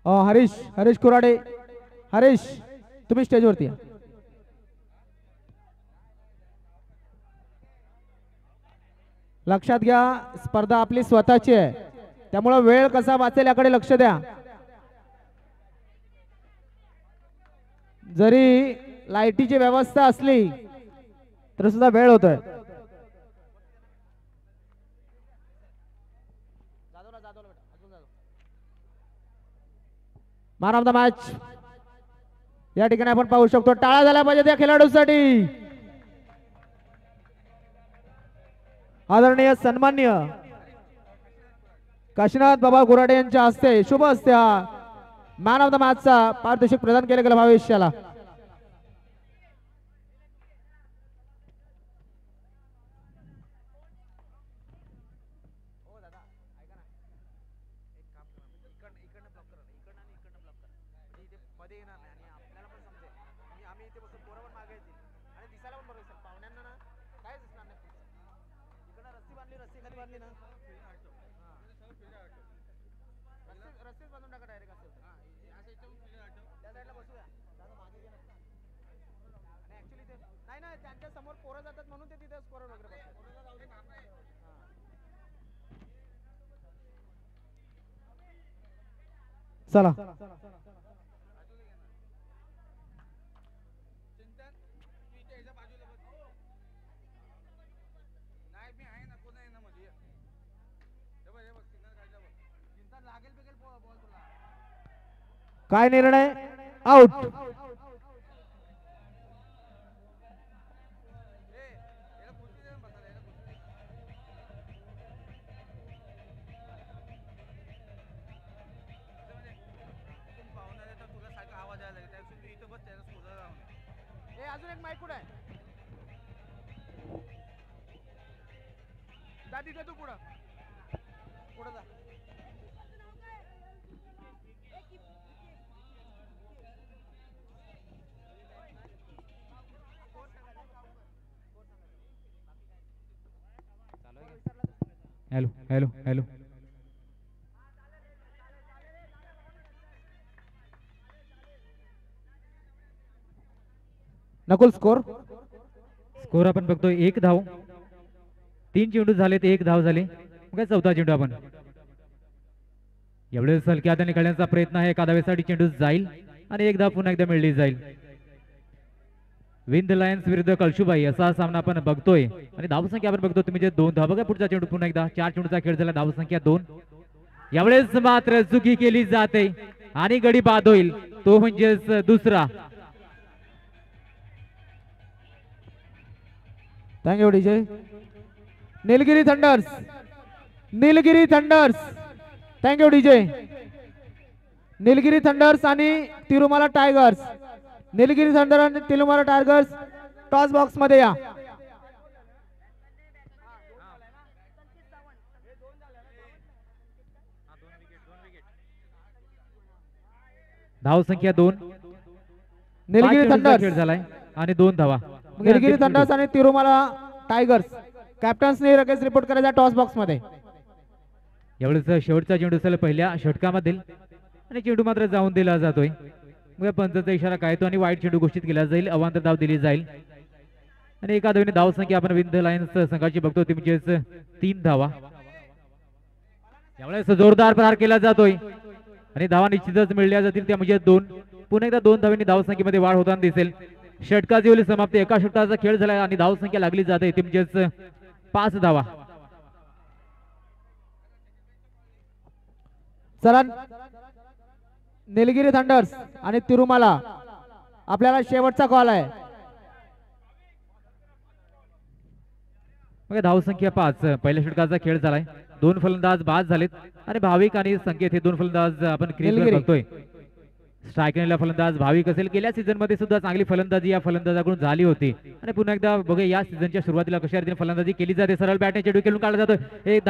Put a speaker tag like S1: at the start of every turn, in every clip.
S1: हरीश हरीश कुराडे. हरीश तुम्ही स्टेजवरती या. लक्षात घ्या स्पर्धा आपली स्वतःची आहे, त्यामुळे वेळ कसा वाचेल याकडे लक्ष द्या. जरी लाईटीची व्यवस्था असली तरी सुद्धा वेळ होतोय. मॅन ऑफ द मॅच या ठिकाणी आपण पाहू शकतो. टाळा झाला पाहिजे त्या खेळाडूसाठी. आदरणीय सन्मान्य काशीनाथ बाबा गुराडे यांच्या हस्ते शुभ हस्ते मॅन ऑफ द मॅच चा पारितोषिक प्रदान केले गेलं भविष्याला. चला काय निर्णय? आउट. अजून एक माईक कुठे आहे? दादी दे तू पुढं पुढं जा. Hello hello hello. Nakul score
S2: score आपण बघतोय 1 धाव. 3 चेंडू झाले ते 1 धाव झाले. मग चौथा चेंडू आपण एवढे हलक्या हाताने खेळण्याचा प्रयत्न आहे. एका धावेसाठी चेंडू जाईल आणि 1 धाव पुन्हा एकदा मिळली जाईल. विंद लायन्स विरुद्ध कळशुबाई असा सामना आपण बघतोय आणि धावसंख्या आपण बघतो तुम्ही जे 2 धाव. बघा पुढचा चेंडू पुन्हा एकदा 4 चेंडूचा खेळ झाला. धावसंख्या 2. यावेळेस मात्र चुकी केली जाते आणि गडी बाद होईल. तो म्हणजेच दुसरा.
S1: Thank you DJ. Nilgiri thunder's. Nilgiri thunder's. Thank you DJ. Nilgiri thunder's आणि तिरुमाला टायगर्स. निलगिरी थंडर आणि तिरुमाला टायगर्स टॉस बॉक्स मध्ये या.
S2: धावसंख्या 2.
S1: निलगिरी थंडर्स
S2: खेळ झालाय आणि 2 धावा.
S1: निलगिरी थंडर्स आणि तिरुमाला टायगर्स. कॅप्टन्सने लगेच रिपोर्ट करायचा टॉस बॉक्स मध्ये.
S2: यावेळेस शेवटचा चेंडू असेल पहिल्या षटकामधील आणि चेंडू मात्र जाऊन दिला जातोय. मग पंचाचा इशारा काय तो आणि वाईट चेंडू घोषित केला जाईल. अवांतर धाव दिली जाईल आणि एका धावेने धावसंख्या आपण विंध लायन्स संघाची बघतो ती म्हणजेच 3 धावा. यावेळेस जोरदार प्रहार केला जातोय आणि धावा निश्चितच मिळल्या जातील. त्या म्हणजे 2. पुन्हा एकदा 2 धावांनी धावसंख्येमध्ये वाढ होताना दिसेल. षटकाची वेळी समाप्ती. एका षटकाचा खेळ झाला आणि धावसंख्या लागली जाते ती म्हणजेच 5 धावा.
S1: चला निलगिरी थंडर्स आणि तिरुमाला आपल्याला शेवटचा कॉल आहे.
S2: मग धावसंख्या 5. पहिल्या षटकाचा खेळ झालाय. 2 फलंदाज बाद झालेत आणि भाविक आणि संकेत हे 2 फलंदाज आपण क्रीजवर बघतोय. स्ट्रायकरला फलंदाज भाविक असेल. गेल्या सीझन मध्ये सुद्धा चांगली फलंदाजी या फलंदाजाकडून झाली होती आणि पुन्हा एकदा बघूया या सीझनच्या सुरुवातीला कशा रीतीने फलंदाजी केली जाते. सरळ बॅटने चेंडू खेळून काढला जातो.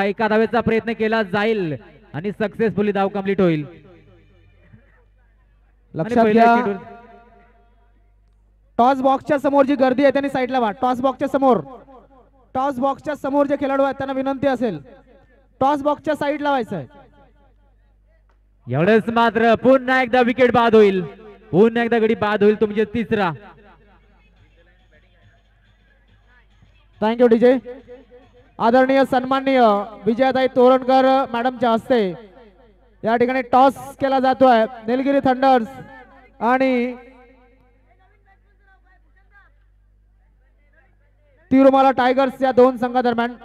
S2: एका धावेचा प्रयत्न केला जाईल आणि सक्सेसफुली धाव कंप्लीट होईल.
S1: लक्षात घ्या टॉस बॉक्सच्या समोर जी गर्दी आहे त्यांनी साईडला व्हा. टॉस बॉक्सच्या समोर टॉस बॉक्सच्या समोर जे खेळाडू आहेत त्यांना विनंती असेल टॉस बॉक्सच्या साईड लावायचं आहे.
S2: एवढंच मात्र पुन्हा एकदा विकेट बाद होईल, पुन्हा एकदा गडी बाद होईल तो म्हणजे तिसरा.
S1: Thank you DJ. आदरणीय सन्माननीय विजयाताई तोरणकर मॅडमच्या हस्ते या ठिकाणी टॉस केला जातोय. निलगिरी थंडर्स आणि तिरुमाला टायगर्स या दोन संघादरम्यान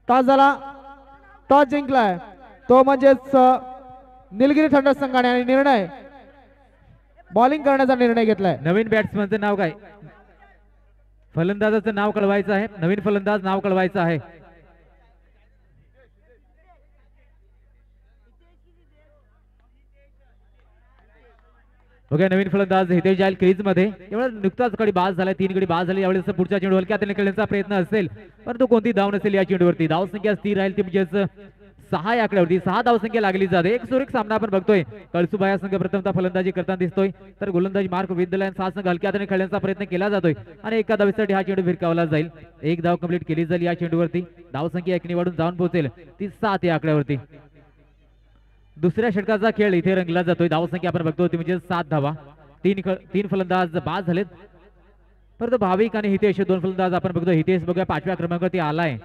S1: टॉस झाला. टॉस जिंकलाय तो म्हणजेच निलगिरी थंडर्स संघाने आणि निर्णय बॉलिंग करण्याचा निर्णय घेतलाय.
S2: नवीन बॅट्समनचं नाव काय? फलंदाजाचं नाव कळवायचं आहे, नवीन फलंदाज नाव कळवायचं आहे. ओके, नवीन फलंदाज हितेश जाईल क्रीज मध्ये. एवढा नुकताच गडी बाद झालाय, 3 गडी बाद झाले. यावेळेस पुढच्या चेंडू हलक्या हाताने खेळण्याचा प्रयत्न असेल परंतु कोणती धाव नसेल या चेंडूवरती. धावसंख्या स्थिर राहील ती म्हणजेच 6 या आकड्यावरती 6 धावसंख्या लागली जाते. एक सुरेख सामना आपण बघतोय. कळसुबा या संघ प्रथमतः फलंदाजी करताना दिसतोय तर गोलंदाजी मार्क विद्यालय हा संघ हलक्या हाताने खेळण्याचा प्रयत्न केला जातोय आणि एका धावेसाठी हा चेंडू भिरकावला जाईल. एक धाव कंप्लीट केली जाईल या चेंडूवरती. धावसंख्या एकने वाढून जाऊन पोहोचेल ती 7 या आकड्यावरती. दुसऱ्या षटकाचा खेळ इथे रंगला जातोय. धावसंख्या आपण बघतोय ती म्हणजे 7 धावा. तीन फलंदाज बाद झालेत परंतु भाविक आणि हितेश 2 फलंदाज आपण बघतोय. हितेश बघूया 5व्या क्रमांकावरती आलाय.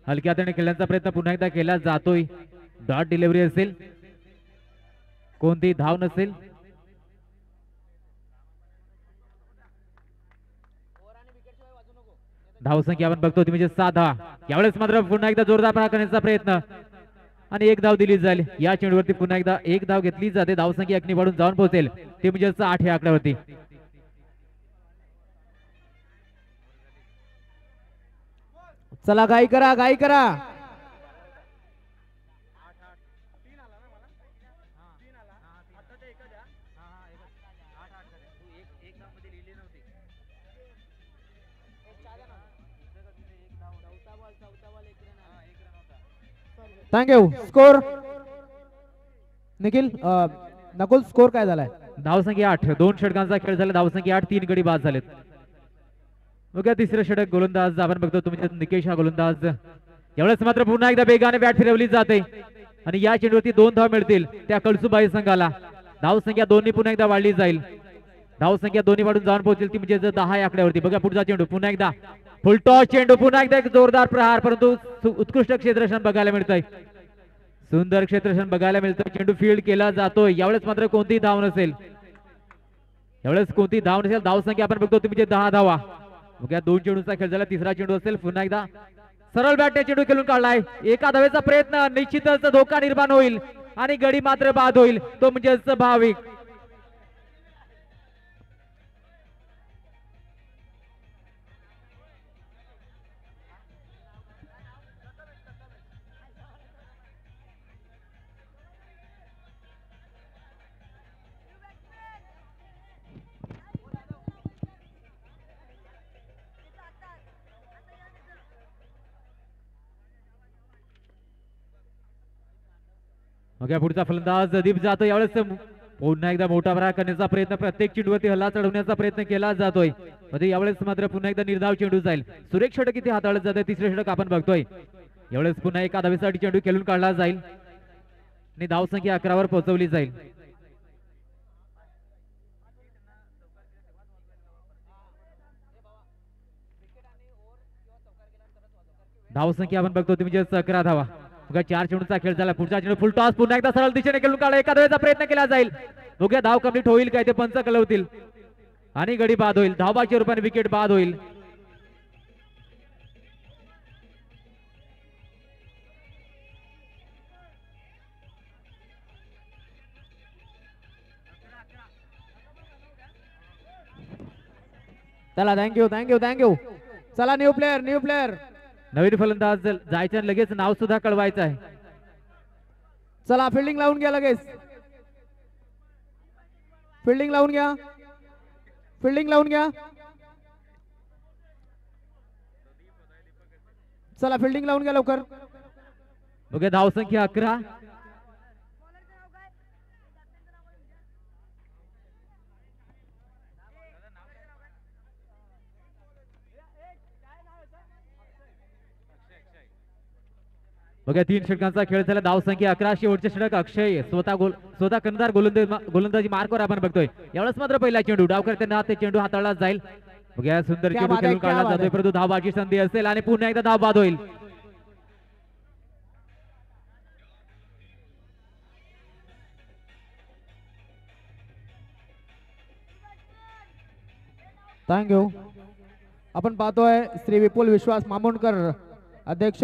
S2: हलक्या हाताने खेळण्याचा प्रयत्न पुन्हा एकदा केला जातोय. डॉट डिलिव्हरी असेल, कोणती धाव नसेल. धावसंख्या आपण बघतो ती म्हणजे 7 धावा. यावेळेस मात्र पुन्हा एकदा जोरदार प्रहार करण्याचा प्रयत्न आणि एक धाव दिली जाईल या चेंडूवरती. पुन्हा एकदा एक धाव घेतली जाते. धावसंख्या एकने वाढून जाऊन पोहोचेल ते म्हणजे 8 या आकड्यावरती.
S1: चला गाई करा, गाई करा. Thank you. Score Nikhil Nakul score काय झालाय?
S2: धावसंख्या 8. 2 षटकांचा खेळ झाला. धावसंख्या 8. 3 गडी बाद झालेत. बघा तिसरं षटक गोलंदाज आपण बघतो तुमच्या निकेश हा गोलंदाज. यावेळेस मात्र पुन्हा एकदा वेगाने बॅट फिरवली जाते आणि या चेंडूवरती 2 धाव मिळतील त्या कळसुबाई संघाला. धावसंख्या दोन्ही पुन्हा एकदा वाढली जाईल. धावसंख्या दोन्ही वाढून जाऊन पोहोचेल ती म्हणजे 10 या आकड्यावरती. बघा पुढचा चेंडू पुन्हा एकदा फुलटॉस चेंडू. पुन्हा एकदा एक जोरदार प्रहार परंतु उत्कृष्ट क्षेत्ररक्षण बघायला मिळतंय. सुंदर क्षेत्ररक्षण बघायला मिळतं. चेंडू फील्ड केला जातोय. यावेळेस मात्र कोणती धाव नसेल. यावेळेस कोणती धाव नसेल. धावसंख्या आपण बघतो ती म्हणजे 10 धावा. बघा 2 चेंडूचा खेळ झाला. तिसरा चेंडू असेल. पुन्हा एकदा सरळ बॅटने चेंडू खेळून काढलाय. एका धावेचा प्रयत्न निश्चितच धोका निर्माण होईल आणि गडी मात्र बाद होईल तो म्हणजेच भाविक. ओके, पुढचा फलंदाज दीप जातो. यावेळेस पुन्हा एकदा मोठा प्रहार करण्याचा प्रयत्न, प्रत्येक चेंडूवरती हल्ला चढवण्याचा प्रयत्न केला जातोय. मध्ये यावेळेस मात्र पुन्हा एकदा निर्धाव चेंडू जाईल. सुरेख षटक इथे हाताळत जाते. तिसरे षटक आपण बघतोय. यावेळेस पुन्हा एका धावेसाठी चेंडू खेळून काढला जाईल आणि धावसंख्या 11 वर पोहोचवली जाईल. धावसंख्या आपण बघतो ती म्हणजे 11 धावा. 4 चेंडूचा खेळ झाला. पुढचा चेंडू फुल टॉस पुन्हा एकदा सरळ दिशेने खेळून काढला. एका धावेचा प्रयत्न केला जाईल. बघूया धाव कंप्लीट होईल काय ते पंच कळवतील आणि गडी बाद होईल. धावबाच्या रूपाने विकेट बाद होईल.
S1: चला थँक्यू थँक्यू थँक्यू. चला न्यू प्लेयर न्यू प्लेयर.
S2: नवीन फलंदाज जायचं लगेच नाव सुद्धा कळवायचं आहे.
S1: चला फिल्डिंग लावून घ्या लगेच. फिल्डिंग लावून घ्या. फिल्डिंग लावून घ्या. चला फिल्डिंग लावून घ्या लवकर.
S2: बघा धावसंख्या 11. बघा 3 षटकांचा खेळ झाला. धावसंख्या 11. शेवटचे षटक अक्षय स्वतः कर्णधार गोलंदाजी मार्कवर आपण बघतोय. यावेळेस मात्र पहिला चेंडू डावकर्त्यांना ते चेंडू हाताळला जाईल. बघा सुंदर चेंडू खेळून काढला जातोय, परंतु धावबाची संधी असेल आणि पुन्हा एकदा धाव बाद होईल.
S1: थँक्यू. आपण पाहतोय श्री विपुल विश्वास मामुंडकर अध्यक्ष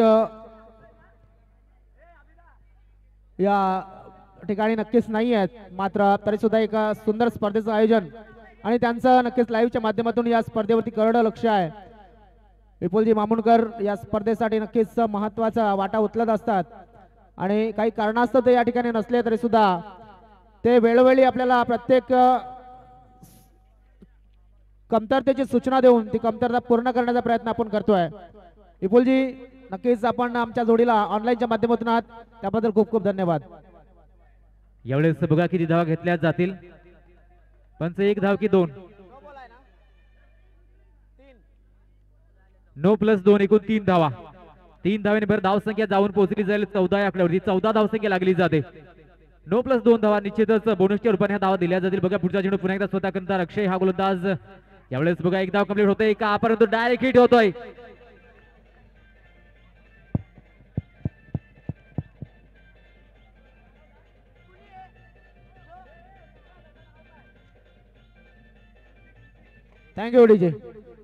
S1: या ठिकाणी नक्कीच नाही आहेत, मात्र तरी सुद्धा एका सुंदर स्पर्धेचं आयोजन आणि त्यांचं नक्कीच लाईव्हच्या माध्यमातून या स्पर्धेवरती करडं लक्ष आहे. विपुलजी मामुंडकर या स्पर्धेसाठी नक्कीच महत्वाचा वाटा उचलत असतात आणि काही कारणास्तव ते या ठिकाणी नसले तरी सुद्धा ते वेळोवेळी आपल्याला प्रत्येक कमतरतेची सूचना देऊन ती कमतरता पूर्ण करण्याचा प्रयत्न आपण करतोय. विपुलजी नक्कीच आपण आमच्या जोडीला ऑनलाईनच्या माध्यमातून आहात, त्याबद्दल खूप खूप धन्यवाद.
S2: यावेळेस बघा किती धावा घेतल्या जातील. पंच 1 धाव की 2? नो प्लस 2 एकूण 3 धावा. 3 धावांनी भर धावसंख्या जाऊन पोहोचली जाईल 14 आकड्यावरती. 14 धावसंख्या लागली जाते. नो प्लस 2 धावा निश्चितच बोनसच्या रूपाने ह्या धावा दिल्या जातील. बघा पुढचा चेंडू पुन्हा एकदा स्वतः कर्णधार अक्षय हा गोलंदाज. यावेळेस बघा 1 धाव कंप्लीट होतोय का, परंतु डायरेक्ट हिट होतोय.
S1: Thank you DJ.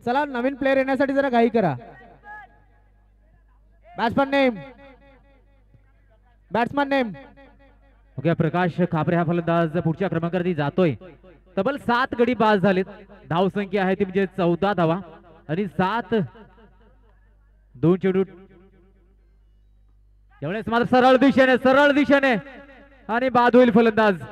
S1: चला नवीन प्लेयर येण्यासाठी जरा घाई करा. Batsman name.
S2: ओके, प्रकाश खापरे हा फलंदाज पुढच्या क्रमांकावरती जातोय. तब्बल 7 गडी बाद झालेत. धाव संख्या आहे ती म्हणजे 14 धावा आणि 7 2 चेंडू. यावेळेस मात्र सरळ दिशेने आणि बाद होईल फलंदाज.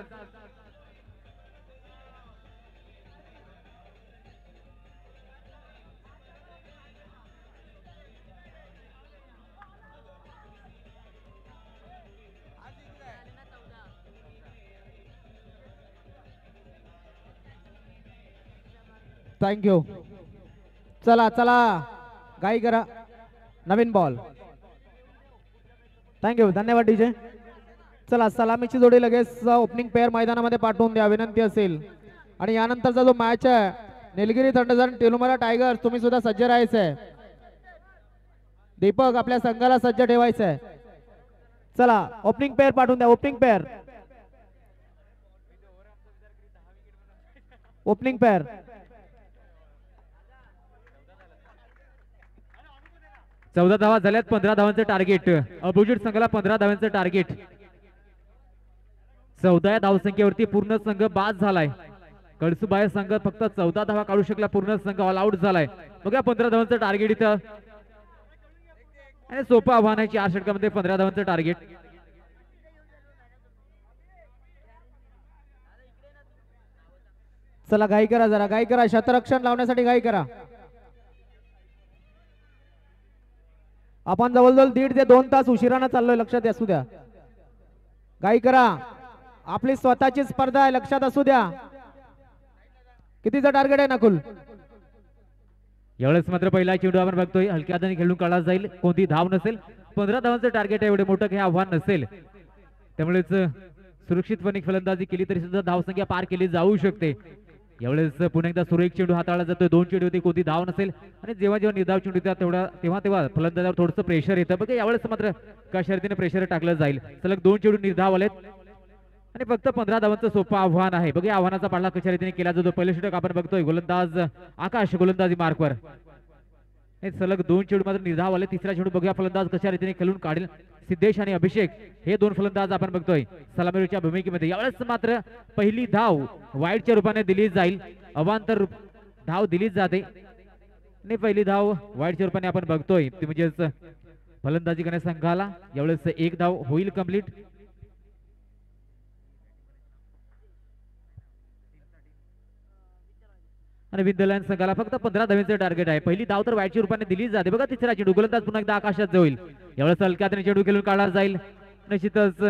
S1: थँक्यू. चला चला घाई करा. नवीन बॉल. थँक्यू, धन्यवाद डीजे. चला सलामीची जोडी लगेच ओपनिंग पेअर मैदानामध्ये पाठवून द्या विनंती असेल. आणि यानंतरचा जो मॅच आहे निलगिरी थंडर्स तिरुमला टायगर्स, तुम्ही सुद्धा सज्ज राहायचंय. दीपक आपल्या संघाला सज्ज ठेवायचंय. चला ओपनिंग पेअर पाठवून द्या. Opening pair.
S2: 14 धावा झाल्यात. 15 धावांचं टार्गेट. अपोजिट संघाला 15 धावांचं टार्गेट. 14 धावसंख्येवरती पूर्ण संघ बाद झालाय. कळसुबाई संघ फक्त 14 धावा काढू शकला, पूर्ण संघ ऑल आउट झालाय. बघा 15 धावांचं टार्गेट इथं आणि सोपं आव्हान आहे 4 षटकामध्ये 15 धावांचं टार्गेट.
S1: चला घाई करा, जरा घाई करा. शतरक्षण लावण्यासाठी घाई करा. आपण जवळजवळ 1.5 ते 2 तास उशिराने चाललोय, लक्षात असू द्या. घाई करा. आपली स्वतःची स्पर्धा आहे, लक्षात असू द्या. कितीचं टार्गेट आहे नकुल?
S2: यावेळेस मात्र पहिला चेंडू आपण बघतोय हलक्या हाताने खेळून काढला जाईल, कोणती धाव नसेल. 15 धावांचं टार्गेट आहे, एवढे मोठं काही आव्हान नसेल, त्यामुळेच सुरक्षितपणे फलंदाजी केली तरी सुद्धा धावसंख्या पार केली जाऊ शकते. यावेळेस पुन्हा एकदा सुरेख चेंडू हाताळला जातोय. 2 चेंडू होती, कोणती धाव नसेल आणि जेव्हा जेव्हा निर्धाव चेंडू येतात तेव्हा फलंदाजावर थोडंसं प्रेशर येतं. बघा यावेळेस मात्र कशा रीतीने प्रेशर टाकलं जाईल. सलग 2 चेंडू निर्धाव आलेत आणि फक्त 15 धावांचं सोपं आव्हान आहे. बघा आव्हानाचा पाठलाग कशा रीतीने केला जातो. पहिले षटक आपण बघतोय गोलंदाज आकाश गोलंदाजी मार्कवर. सलग 2 चेंडू मात्र निर्धाव आले. तिसरा चेंडू बघूया फलंदाज कशा रीतीने खेळून काढेल. सिद्धेश आणि अभिषेक हे 2 फलंदाज आपण बघतोय सलामीच्या भूमिकेमध्ये. यावेळेस मात्र पहिली धाव वाईडच्या रूपाने दिली जाईल, अवांतर धाव दिली जाते आणि पहिली धाव वाईडच्या रूपाने आपण बघतोय ती म्हणजेच फलंदाजी करण्या संघाला. यावेळेस 1 धाव होईल कंप्लीट. आणि विद्यालयन संघाला फक्त 15 धावांचे टार्गेट आहे. पहिली धाव तर वाईटच्या रूपाने दिली जाते. बघा तिसरा चेंडू गोलंदाज पुन्हा एकदा आकाशात जाईल. यावेळेस हलक्या हाताने चेंडू खेळून काढला जाईल. निश्चितच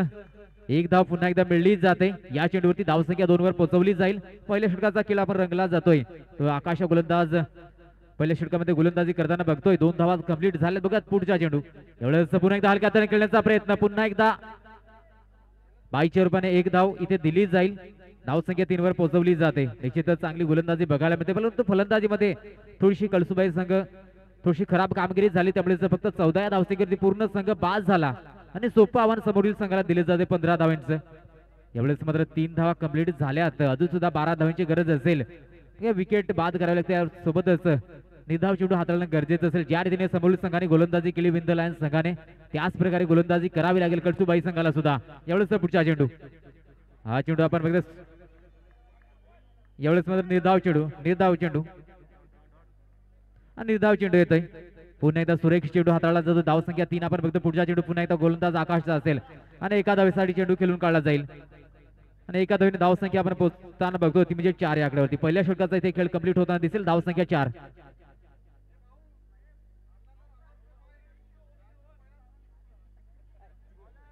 S2: 1 धाव पुन्हा एकदा मिळली जाते. या चेंडूवरती धावसंख्या 2 वर पोहोचवली जाईल. पहिल्या षटकाचा खेळ आपण रंगला जातोय. तो आकाश गोलंदाज पहिल्या षटकामध्ये गोलंदाजी करताना बघतोय. 2 धावा कंप्लीट झाल्या. बघा पुढचा चेंडू एवढंच पुन्हा एकदा हलक्या हाताने खेळण्याचा प्रयत्न. पुन्हा एकदा बाईच्या रूपाने एक धाव इथे दिली जाईल. धावसंख्या 3 वर पोहोचवली जाते. निश्चितच चांगली गोलंदाजी बघायला मिळते, परंतु फलंदाजीमध्ये थोडीशी कळसुबाई संघ थोडीशी खराब कामगिरी झाली, त्यामुळे फक्त 14 धावसंख्येवरती पूर्ण संघ बाद झाला आणि सोपं आव्हान समोरील संघाला दिले जाते 15 धावांचं. यावेळेस मात्र 3 धावा कंप्लीट झाल्यात. अजून सुद्धा 12 धावांची गरज असेल. विकेट बाद करावी लागते. सोबतच निधाव चेंडू हाताळणं गरजेचं असेल. ज्या रीतीने समोरील संघाने गोलंदाजी केली विंद लायन्स संघाने, त्याच प्रकारे गोलंदाजी करावी लागेल कळसुबाई संघाला सुद्धा. यावेळेस पुढचा चेंडू, हा चेंडू आपण बघतो. यावेळेस मात्र निर्धाव चेंडू निर्धाव चेंडू येतोय. पुन्हा एकदा सुरेख चेंडू हाताळला जातो. धावसंख्या 3 आपण बघतो. पुढचा चेंडू पुन्हा एकदा गोलंदाज आकाशचा असेल आणि एका धावेसाठी चेंडू खेळून काढला जाईल आणि एका धावेने धावसंख्या आपण पोहोचताना बघतो ती म्हणजे 4 या आकड्यावरती. पहिल्या षटकाचा इथे खेळ कंप्लीट होताना दिसेल. धावसंख्या 4.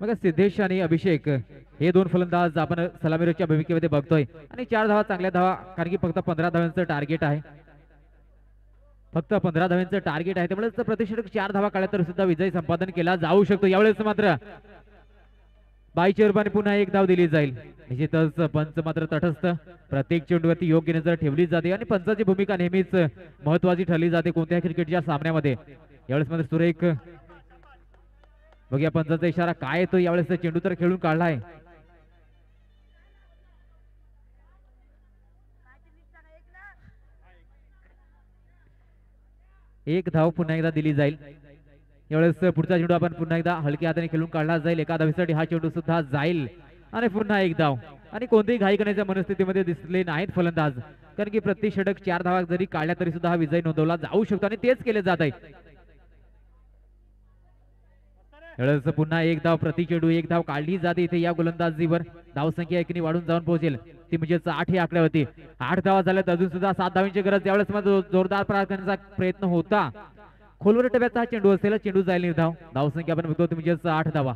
S2: मग सिद्धेश आणि अभिषेक हे 2 फलंदाज आपण सलामीच्या भूमिकेमध्ये बघतोय आणि 4 धावा चांगल्या धावा, कारण की फक्त 15 धावांचं टार्गेट आहे. फक्त 15 धावांचं टार्गेट आहे, त्यामुळे प्रतिषेधक 4 धावा काढल्या तर सुद्धा विजय संपादन केला जाऊ शकतो. यावेळेस मात्र बाईच्या रूपाने पुन्हा एक धाव दिली जाईल. निश्चितच पंच मात्र तटस्थ. प्रत्येक चेंडूवरती योग्य नजर ठेवली जाते आणि पंचाची भूमिका नेहमीच महत्वाची ठरली जाते कोणत्याही क्रिकेटच्या सामन्यामध्ये. यावेळेस मात्र सुरेख बघूया पंचाचा इशारा काय येतो. यावेळेस चेंडू तर खेळून काढला आहे. एक धाव पुन्हा एकदा दिली जाईल. यावेळेस पुढचा चेंडू आपण पुन्हा एकदा हलक्या हाताने खेळून काढला जाईल. एका धावेसाठी हा चेंडू सुद्धा जाईल आणि पुन्हा एक धाव. आणि कोणतीही घाई करण्याच्या मनस्थितीमध्ये दिसले नाहीत फलंदाज, कारण की प्रति षटक 4 धावा जरी काढल्या तरी सुद्धा हा विजय नोंदवला जाऊ शकतो आणि तेच केले जात आहे. यावेळेस पुन्हा एक धाव, प्रति चेंडू एक धाव काढली जाते इथे या गोलंदाजीवर. धावसंख्या एकने वाढून जाऊन पोहोचेल ती म्हणजेच 8 या आकड्यावरती. 8 धावा झाल्यात. अजून सुद्धा 7 धावांची गरज. यावेळेस मात्र जोरदार प्रहार करण्याचा प्रयत्न होता. खोलवर टप्प्याचा हा चेंडू असेल. चेंडू जाईल निर्धाव. धावसंख्या आपण बघतो म्हणजेच 8 धावा.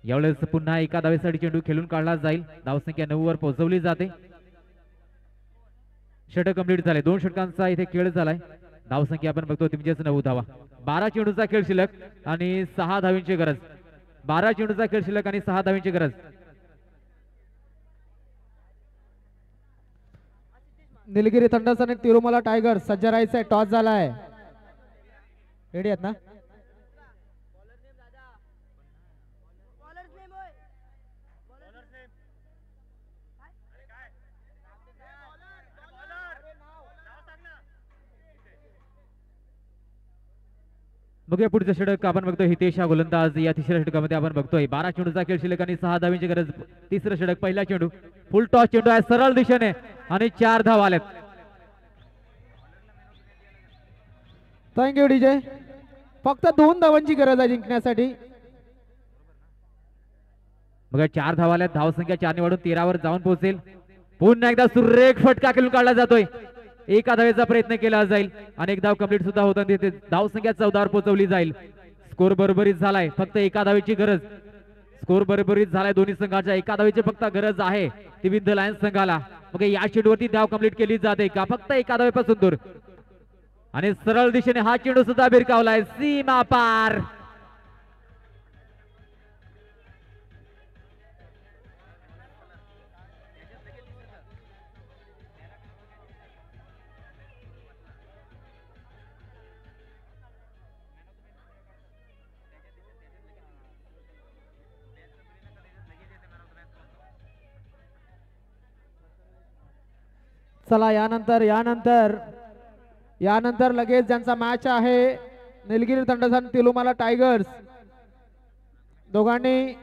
S2: यावेळेस पुन्हा एका धावेसाठी चेंडू खेळून काढला जाईल. धावसंख्या 9 वर पोहोचवली जाते. षटक कंप्लीट झाले. 2 षटकांचा इथे खेळ झालाय. धावसंख्या आपण बघतो ती म्हणजेच 9 धावा. 12 चेंडूचा खेळ शिल्लक आणि 6 धावींची गरज. 12 चेंडूचा खेळ शिल्लक आणि 6 धावींची गरज.
S1: निलगिरी थंडर्स आणि तिरुमला टायगर्स सज्ज राहायचंय. टॉस झालाय. रेडी आहेत ना?
S2: बघूया पुढचं षटक आपण बघतोय. हितेश हा गोलंदाज. या तिसऱ्या षटकामध्ये आपण बघतोय 12 चेंडूचा खेळ शिल्लक आणि 6 धावींची गरज. तिसरं षटक. पहिला चेंडू फुल टॉस चेंडू आहे सरळ दिशेने आणि 4 धावा आल्यात.
S1: Thank you DJ. फक्त 2 धावांची गरज आहे जिंकण्यासाठी.
S2: बघा 4 धावा आल्यात. धावसंख्या 4 ने वाढून 13 वर जाऊन पोहोचेल. पुन्हा एकदा सुरेख फटका खेळून काढला जातोय. एका धावेचा प्रयत्न केला जाईल आणि एक धाव कंप्लीट सुद्धा होता. तिथे धावसंख्या 14 वर पोहोचवली जाईल. स्कोर बरोबरीत झालाय. फक्त एका धावेची गरज. स्कोर बरोबरीत झालाय. दोन्ही संघाच्या एका धावेची फक्त गरज आहे ती विंद लायन्स संघाला. मग या चेंडूवरती धाव कंप्लीट केली जाते का? फक्त एका धावेपासून दूर आणि सरळ दिशेने हा चेंडू सुद्धा भिरकावलाय सीमा पार.
S1: चला यानंतर लगेच ज्यांचा मॅच आहे निलगिरी थंडर्स आणि तिरुमला टायगर्स दोघांनी